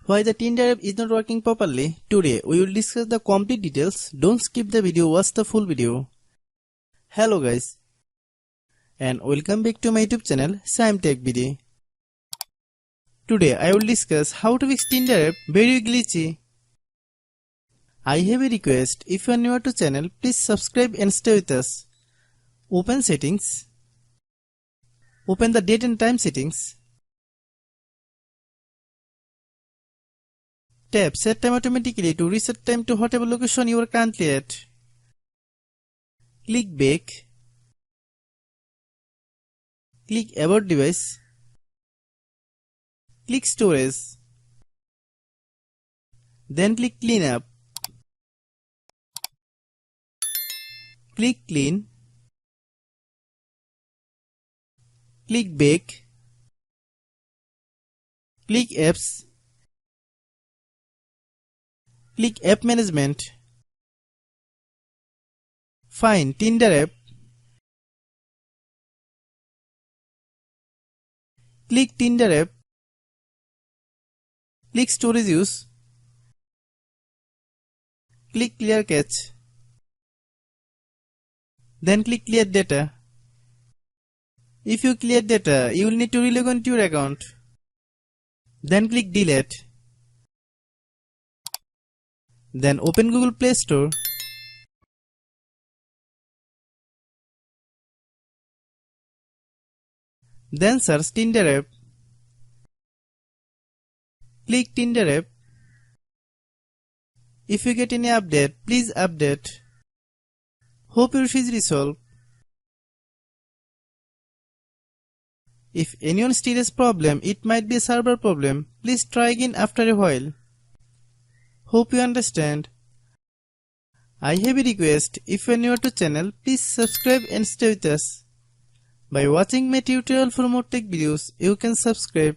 Why the Tinder app is not working properly? Today we will discuss the complete details. Don't skip the video, watch the full video. Hello guys and welcome back to my YouTube channel Shaem Tech Video. Today I will discuss how to fix Tinder app very glitchy. I have a request, if you are new to channel, please subscribe and stay with us. Open settings. Open the date and time settings. Tap set time automatically to reset time to whatever location you are currently at. Click back. Click about device. Click storage. Then click clean up. Click clean. Click back. Click apps. Click app management. Find Tinder app. Click Tinder app. Click storage use. Click clear cache. Then click clear data. If you clear data, you will need to relog on to your account. Then click delete. Then open Google Play Store. Then search Tinder app. Click Tinder app. If you get any update, please update. Hope your issue is resolved. If anyone still has problem, it might be a server problem. Please try again after a while. Hope you understand. I have a request, if you are new to channel, please subscribe and stay with us. By watching my tutorial for more tech videos, you can subscribe.